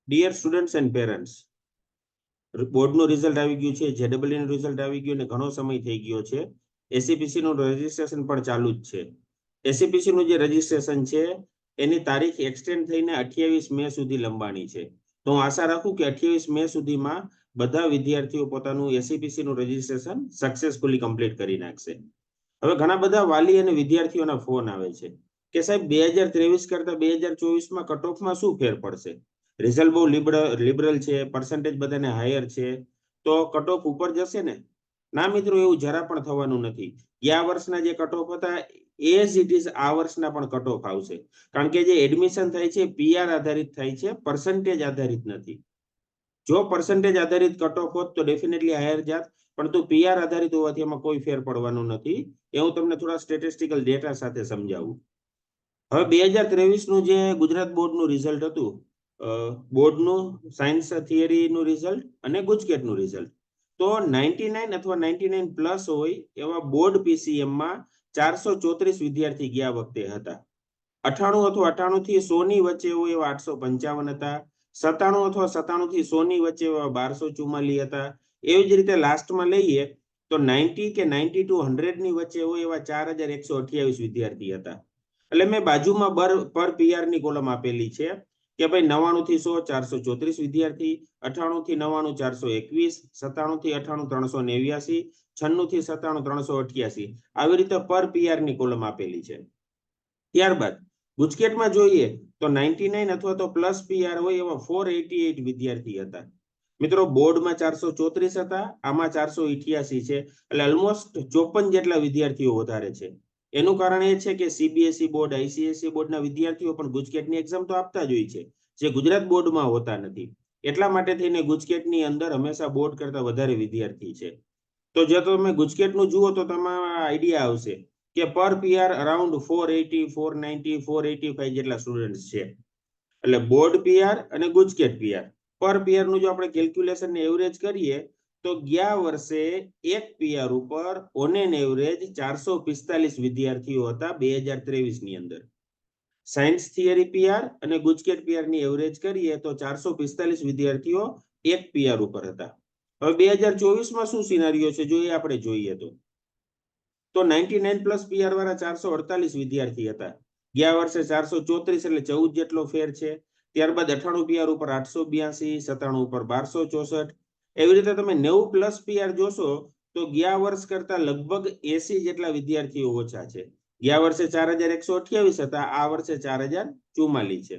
Dear students and parents, બોર્ડનું result આવી ગયું છે, જેડબલઈ નું રિઝલ્ટ આવી ગયું અને ઘણો સમય થઈ ગયો છે. એસીપીસી નું રજીસ્ટ્રેશન પણ ચાલુ જ છે. એસીપીસી નું જે રજીસ્ટ્રેશન છે એની તારીખ એક્સટેન્ડ થઈને 28 મે સુધી લંબાણી છે. તો હું આશા રાખું કે 28 મે સુધીમાં બધા વિદ્યાર્થીઓ પોતાનું એસીપીસી નું રજીસ્ટ્રેશન સક્સેસફુલી કમ્પ્લીટ કરી નાખશે. હવે ઘણા બધા વાલી અને વિદ્યાર્થીઓના ફોન આવે છે કે સાહેબ 2023 કરતા 2024 કટ ઓફમાં શું ફેર પડશે? રિઝલ્ટ બહુ લિબરલ છે, પર્સન્ટેજ બધાને હાયર છે, તો કટ ઓફ ઉપર જશે ને? ના મિત્રો, એવું જરા પણ થવાનું નથી. ગયા વર્ષના જે કટ ઓફ હતા એઝ ઇટ ઇઝ આ વર્ષના પણ કટ ઓફ આવશે. કારણ કે જે એડમિશન થાય છે પીઆર આધારિત થાય છે, પર્સન્ટેજ આધારિત નથી. જો પર્સન્ટેજ આધારિત કટ ઓફ હોત તો ડેફિનેટલી હાયર જાત, પરંતુ પીઆર આધારિત હોવાથી એમાં કોઈ ફેર પડવાનું નથી. એ હું તમને થોડા સ્ટેટિસ્ટિકલ ડેટા સાથે સમજાવું. હવે 2023 નું જે ગુજરાત બોર્ડનું રિઝલ્ટ હતું, બોર્ડનું સાયન્સ થિયરીનું રિઝલ્ટ અને ગુજકેટનું રિઝલ્ટ, તો 99 અથવા 99 પ્લસ હોય એવા બોર્ડ પીસીએમમાં 434 વિદ્યાર્થી ગયા વખતે હતા. 98 અથવા 98 થી 100 ની વચ્ચે હોય એવા 855 હતા. 97 અથવા 97 થી 100 ની વચ્ચે એવા 1244 હતા. એવી જ રીતે લાસ્ટમાં લઈએ તો 90 કે 90 ટુ 100 ની વચ્ચે હોય એવા 4128 વિદ્યાર્થી હતા. એટલે મેં બાજુમાં પર પીઆર ની કોલમ આપેલી છે કે ભાઈ 99 થી 100 434 વિદ્યાર્થી, 98 થી 99 421, 97 થી 98 389, 96 થી 97 388, આવી રીતે પર પીઆર ની કોલમ આપેલી છે. ત્યારબાદ ગુજકેટમાં જોઈએ તો 99 અથવા તો પ્લસ પીઆર હોય એવા 488 વિદ્યાર્થી હતા. મિત્રો, બોર્ડમાં 434 હતા, આમાં 488 છે, એટલે ઓલમોસ્ટ 54 જેટલા વિદ્યાર્થીઓ વધારે છે. એનું કારણ એ છે કે સીબીએસઈ બોર્ડ, આઈસીએસઈ બોર્ડના વિદ્યાર્થીઓ પણ ગુજકેટની એક્ઝામ તો આપતા જ હોય છે, જે ગુજરાત બોર્ડમાં હોતા નથી. એટલા માટે થઈને ગુજકેટની અંદર હંમેશા બોર્ડ કરતા વધારે વિદ્યાર્થી છે. તો જો તમે ગુજકેટનું જુઓ તો તમારા આઈડિયા આવશે કે પર પીઆર અરાઉન્ડ 480, 490, 485 જેટલા સ્ટુડન્ટ્સ છે. એટલે બોર્ડ પીઆર અને ગુજકેટ પીઆર, પર પીઆર નું જો આપણે કેલ્ક્યુલેશન ને એવરેજ કરીએ તો ગયા વર્ષે એક પીઆર ઉપર ઓન એન એવરેજ 445 વિદ્યાર્થીઓ હતા 2023 ની અંદર. સાયન્સ થિયરી પીઆર અને ગુજકેટ પીઆર ની એવરેજ કરીએ તો 445 વિદ્યાર્થીઓ એક પીઆર ઉપર હતા. હવે 2024 શું સિનારીઓ છે જો એ આપણે જોઈએ તો 99 પ્લસ પીઆર વાળા 448 વિદ્યાર્થી હતા. ગયા વર્ષે 434 એટલે 14 જેટલો ફેર છે. ત્યારબાદ 98 પીઆર ઉપર 882, 97 ઉપર 1264. એવી રીતે તમે 90 પ્લસ પીઆર જોશો તો ગયા વર્ષ કરતા લગભગ 80 જેટલા વિદ્યાર્થીઓ ઓછા છે. ગયા વર્ષે 4128 હતા, આ વર્ષે 4044 છે.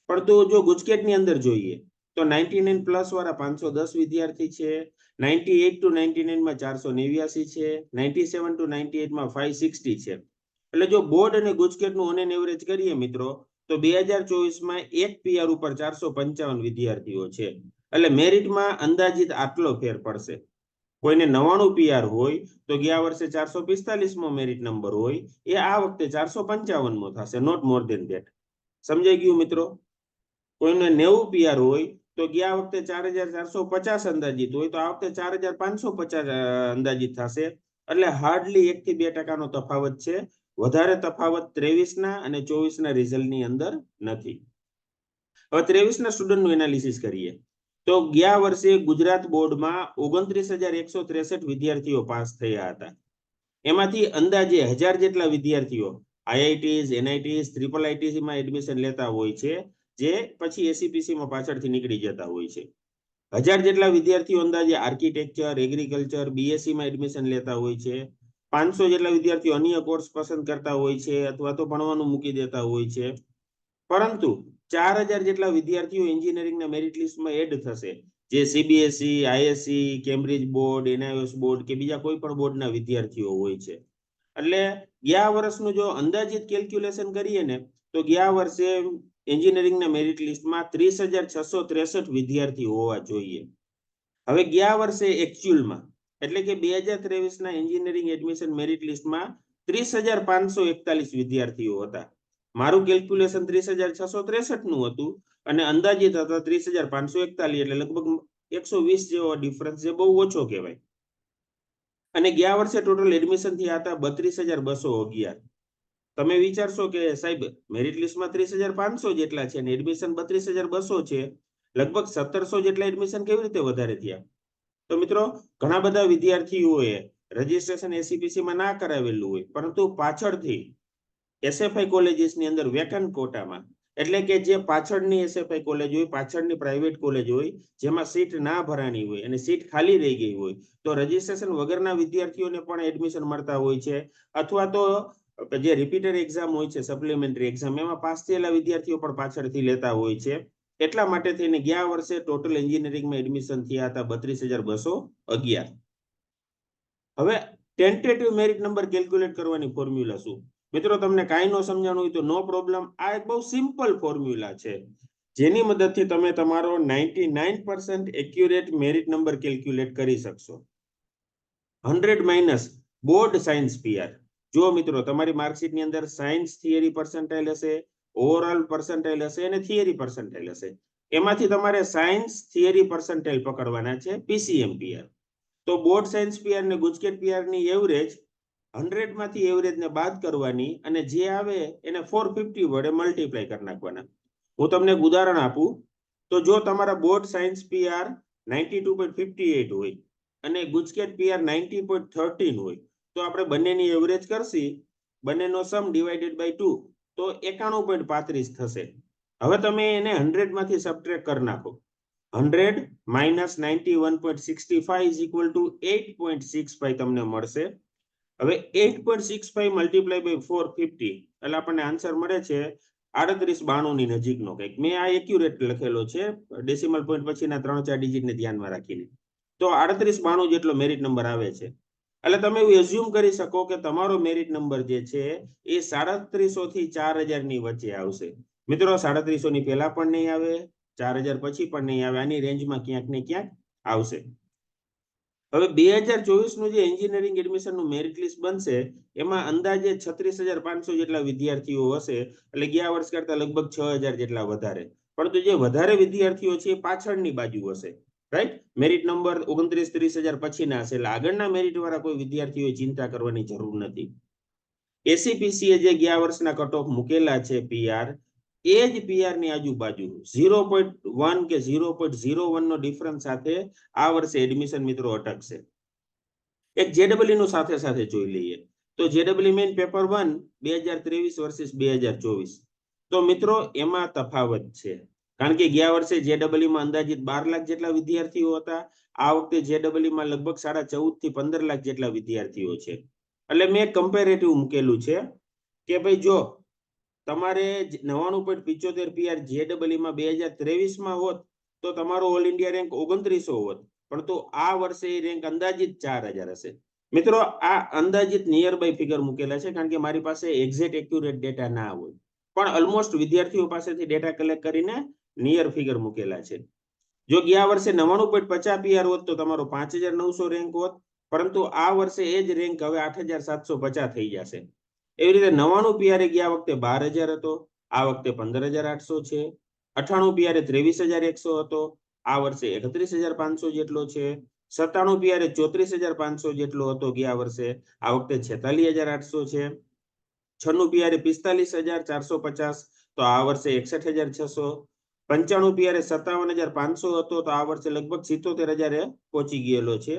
પરંતુ જો ગુજકેટની અંદર જોઈએ તો 99 પ્લસ વાળા 510 વિદ્યાર્થી છે, 98 ટુ 99 માં 489 છે, 97 ટુ 98 માં 560 છે. એટલે જો બોર્ડ અને ગુજકેટનું ઓન એન એવરેજ કરીએ મિત્રો તો 2024 માં એક પીઆર ઉપર 455 વિદ્યાર્થીઓ છે. એટલે મેરિટમાં અંદાજિત આટલો ફેર પડશે. કોઈને 99 પીઆર હોય તો ગયા વર્ષે 445 મેરિટ નંબર હોય, એ આ વખતે 455 થશે, નોટ મોર ધેન ધેટ. સમજાઈ ગયું મિત્રો? કોઈને 90 પીઆર હોય તો ગયા વખતે 4450 અંદાજિત હોય, તો આ વખતે 4550 અંદાજિત થશે. એટલે હાર્ડલી 1 થી 2% તફાવત છે. વધારે તફાવત 23 ના અને 24 ના રિઝલ્ટની અંદર નથી. હવે 23 ના સ્ટુડન્ટનું એનાલિસિસ કરીએ તો ગયા વર્ષે ગુજરાત બોર્ડમાં 29163 વિદ્યાર્થીઓ પાસ થયા હતા. એમાંથી અંદાજે 1000 જેટલા વિદ્યાર્થીઓ આઈઆઈટીઝ, એનઆઈટીઝ, ટ્રિપલ આઈટીસીમાં એડમિશન લેતા હોય છે, જે પછી એસીપીસીમાં પાછળથી નીકળી જતા હોય છે. 1000 જેટલા વિદ્યાર્થીઓ અંદાજે આર્કિટેક્ચર, એગ્રીકલ્ચર, બીએસસીમાં એડમિશન લેતા હોય છે. 500 જેટલા વિદ્યાર્થીઓ અન્ય કોર્સ પસંદ કરતા હોય છે અથવા તો ભણવાનું મૂકી દેતા હોય છે. પરંતુ 4000 જેટલા વિદ્યાર્થીઓ એન્જિનિયરિંગના મેરિટ લિસ્ટમાં એડ થશે, જે CBSE, ISC, Cambridge board, NIOS board કે બીજા કોઈ પણ બોર્ડના વિદ્યાર્થીઓ હોય છે. એટલે ગયા વર્ષનું જો અંદાજિત કેલ્ક્યુલેશન કરીએ ને તો ગયા વર્ષે એન્જિનિયરિંગના મેરિટ લિસ્ટમાં 30663 વિદ્યાર્થીઓ હોવા જોઈએ. હવે ગયા વર્ષે એકચ્યુઅલમાં એટલે કે 2023 ના એન્જિનિયરિંગ એડમિશન મેરિટ લિસ્ટમાં 30541 વિદ્યાર્થીઓ હતા. મારું કેલ્ક્યુલેશન 30663 નું હતું અને અંદાજિત હતા 30541, એટલે લગભગ 120 જેવો ડિફરન્સ, જે બહુ ઓછો કહેવાય. અને ગયા વર્ષે ટોટલ એડમિશન થયા હતા 32211. તમે વિચારશો કે સાહેબ મેરિટ લિસ્ટમાં 30500 જેટલા છે અને એડમિશન 32200 છે, લગભગ 1700 જેટલા એડમિશન કેવી રીતે વધારે થયા? તો મિત્રો ઘણા બધા વિદ્યાર્થીઓએ રજીસ્ટ્રેશન એસીપીસી માં ના કરાવેલું હોય, પરંતુ પાછળથી એસએફઆઈ કોલેજીસની અંદર વેકન્ટ કોટામાં, એટલે કે જે પાછળની એસએફઆઈ કોલેજ હોય, પાછળની પ્રાઇવેટ કોલેજ હોય, જેમાં સીટ ના ભરાણી હોય અને સીટ ખાલી રહી ગઈ હોય, તો રજીસ્ટ્રેશન વગરના વિદ્યાર્થીઓને પણ એડમિશન મળતા હોય છે. અથવા તો જે રિપીટર એક્ઝામ હોય છે, સપ્લિમેન્ટરી એક્ઝામ, એમાં પાસ થયેલા વિદ્યાર્થીઓ પણ પાછળથી લેતા હોય છે. એટલા માટે થઈને ગયા વર્ષે ટોટલ એન્જિનિયરિંગમાં એડમિશન થયા હતા 32,211. હવે ટેન્ટેટિવ મેરિટ નંબર કેલ્ક્યુલેટ કરવાની ફોર્મ્યુલા શું? મિત્રો તમને કાંઈ ન સમજાણું હોય તો નો પ્રોબ્લેમ, આ એક બહુ સિમ્પલ ફોર્મ્યુલા છે, જેની મદદથી તમે તમારો 99% એક્યુરેટ મેરિટ નંબર કેલ્ક્યુલેટ કરી શકશો. 100 માઇનસ બોર્ડ સાયન્સ પીઆર. જો મિત્રો તમારી માર્કશીટની અંદર સાયન્સ થિયરી પર્સન્ટાઇલ હશે, ઓવરઓલ પર્સન્ટાઇલ હશે અને થિયરી પર્સન્ટાઇલ હશે. એમાંથી તમારે સાયન્સ થિયરી પર્સન્ટાઇલ પકડવાના છે, પીસીએમ પીઆર. તો બોર્ડ સાયન્સ પીઆર ને ગુજકેટ પીઆર ની એવરેજ 100 માંથી એવરેજ ને બાદ કરવાની અને જે આવે એને 450 વડે મલ્ટીપ્લાય કરી નાખવાના. હું તમને એક ઉદાહરણ આપું તો જો તમારા બોર્ડ સાયન્સ પીઆર 92.58 હોય અને ગુજકેટ પીઆર 90.13 હોય, તો આપણે બંનેની એવરેજ કરશી, બંનેનો સમ ડિવાઇડેડ બાય 2, તો 91.35 થશે. હવે તમે એને 100 માંથી સબટ્રેક્ટ કરી નાખો. 100 minus 91.65 is equal to 8.65 તમને મળશે. હવે 8.65 મલ્ટીપ્લાય બાય 450 એટલે આપણને આન્સર મળે છે 3892 ની નજીકનો કંઈક. મેં આ એક્યુરેટ લખેલો છે, ડેસિમલ પોઈન્ટ પછીના 3-4 ડિજિટને ધ્યાનમાં રાખીને. તો 3892 જેટલો મેરિટ નંબર આવે છે. એટલે તમે એવું એઝ્યુમ કરી શકો કે તમારો મેરિટ નંબર જે છે એ 3700 થી 4000 ની વચ્ચે આવશે. મિત્રો 3700 ની પહેલા પણ નહીં આવે, 4000 પછી પણ નહીં આવે, આની રેન્જમાં ક્યાંક ને ક્યાંક આવશે. હવે 2024 નું જે એન્જિનિયરિંગ એડમિશનનું મેરિટ લિસ્ટ બનશે, એમાં અંદાજે 36,500 જેટલા વિદ્યાર્થીઓ હશે, એટલે ગયા વર્ષ કરતા લગભગ 6,000 જેટલા વધારે. પરંતુ જે વધારે વિદ્યાર્થીઓ છે એ પાછળની બાજુ હશે, રાઈટ? મેરિટ નંબર 29-30,000 પછીના હશે, એટલે આગળના મેરિટ વાળા કોઈ વિદ્યાર્થીઓએ ચિંતા કરવાની જરૂર નથી. એસીપીસી એ જે ગયા વર્ષના કટ ઓફ મૂકેલા છે પીઆર, એ જ પીઆર ની આજુબાજુ 0.1 કે 0.01 નો ડિફરન્સ સાથે આ વર્ષે એડમિશન મિત્રો અટકશે. એક જેડબલઈ નું સાથે સાથે જોઈ લઈએ તો જેડબલઈ મેઇન પેપર 1 2023 વર્સિસ 2024. તો મિત્રો એમાં તફાવત છે, કારણ કે ગયા વર્ષે જેડબલઈ માં અંદાજિત 12 લાખ જેટલા વિદ્યાર્થીઓ હતા, આ વખતે જેડબલઈ માં લગભગ 14.5 થી 15 લાખ જેટલા વિદ્યાર્થીઓ છે. એટલે મેં કમ્પેરેટિવ મૂકેલું છે કે ભાઈ જો તમારે 99.75 પીઆર જેડબલઈ માં 2023 માં હોત તો તમારો ઓલ ઇન્ડિયા રેન્ક 2900 હોત, પરંતુ આ વર્ષે રેન્ક અંદાજિત 4000 હશે. મિત્રો આ અંદાજિત નિયર બાય ફિગર મૂકેલા છે, કારણ કે મારી પાસે એક્ઝેક્ટ એક્યુરેટ ડેટા ના હોય, પણ ઓલમોસ્ટ વિદ્યાર્થીઓ પાસેથી ડેટા કલેક્ટ કરીને નિયર ફિગર મૂકેલા છે. જો ગયા વર્ષે 99.50 પીઆર હોત તો તમારો 5900 રેન્ક હોત, પરંતુ આ વર્ષે એ જ રેન્ક હવે 8750 થઈ જશે. એવી રીતે 99 પીઆરે ગયા વખતે 12,000 હતો, આ વખતે 15,800 છે. 98 પીઆરે 23,100 હતો, આ વર્ષે 31,500 જેટલો છે. 97 પીઆરે 34,500 જેટલો હતો ગયા વર્ષે, આ વખતે 46,800 છે. 96 પીઆરે 45,450, તો આ વર્ષે 61,600. 95 પીઆરે 57,500 હતો, તો આ વર્ષે લગભગ 77,000 પહોંચી ગયેલો છે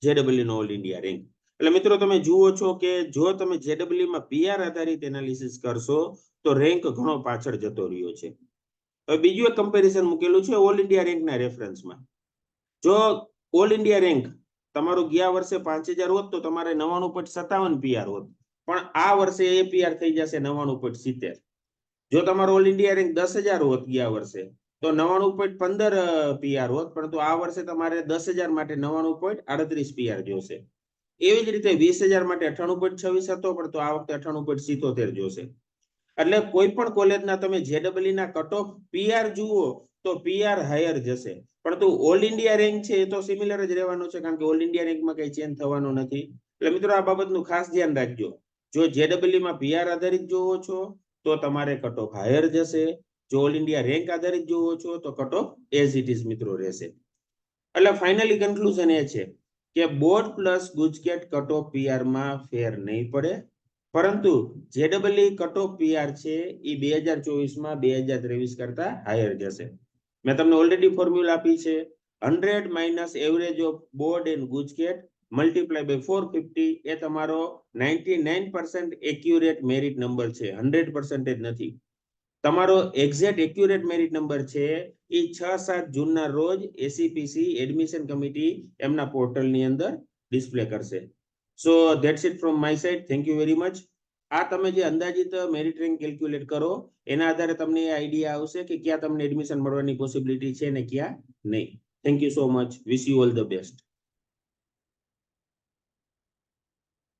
જેડબલઈ નો ઓલ ઇન્ડિયા રેન્ક. એટલે મિત્રો તમે જુઓ છો કે જો તમે જેડબલઈ માં પીઆર આધારિત એનાલિસિસ કરશો તો રેન્ક ઘણો પાછળ જતો રહ્યો છે. હવે બીજું એક કમ્પેરિઝન મૂકેલું છે ઓલ ઇન્ડિયા રેન્કના રેફરન્સમાં. જો ઓલ ઇન્ડિયા રેન્ક તમારું ગયા વર્ષે 5,000 હોત તો તમારે 99.57 પીઆર હોત, પણ આ વર્ષે એ પીઆર થઈ જશે 99.70. જો તમારો ઓલ ઇન્ડિયા રેન્ક 10,000 હોત ગયા વર્ષે તો 99.15 પીઆર હોત, પરંતુ આ વર્ષે તમારે 10,000 માટે 99.38 પીઆર જોશે. એવી જ રીતે 20,000 માટે 98.26 હતો, પરંતુ આ વખતે 98.77 જોશે. એટલે કોઈ પણ કોલેજના તમે જેડબલઈ ના કટ ઓફ પીઆર જુઓ તો પીઆર હાયર જશે, પરંતુ ઓલ ઇન્ડિયા રેન્ક છે એ તો સિમિલર જ રહેવાનો છે, કારણ કે ઓલ ઇન્ડિયા રેન્કમાં કઈ ચેન્જ થવાનો નથી. એટલે મિત્રો આ બાબતનું ખાસ ધ્યાન રાખજો. જો જેડબલઈ માં પીઆર આધારિત જોવો છો તો તમારે કટ ઓફ હાયર જશે, જો ઓલ ઇન્ડિયા રેન્ક આધારિત જોવો છો તો cut off as it is મિત્રો રહેશે. એટલે ફાઇનલી કન્ક્લુઝન એ છે કે board plus GUJCET cut off PR માં ફેર નહીં પડે, પરંતુ જેડબલઈ કટ ઓફ પીઆર છે એ 2024 માં 2023 કરતા હાયર જશે. મેં તમને ઓલરેડી ફોર્મ્યુલા આપી છે 100 minus average of board and GUJCET multiply by 450 એ તમારો 99% એક્યુરેટ મેરિટ નંબર છે, 100% નથી. તમારો એક્ઝેક્ટ એક્યુરેટ મેરિટ નંબર છે એ 6-7 જૂનના રોજ એસીપીસી એડમિશન કમિટી એમના પોર્ટલની અંદર ડિસ્પ્લે કરશે. સો that's it from my side. Thank you very much. આ તમે જે અંદાજિત મેરિટ રેન્ક કેલ્ક્યુલેટ કરો એના આધારે તમને આઈડિયા આવશે કે ક્યાં તમને એડમિશન મળવાની પોસિબિલિટી છે ને ક્યાં નહીં. Thank you so much. Wish you all the best.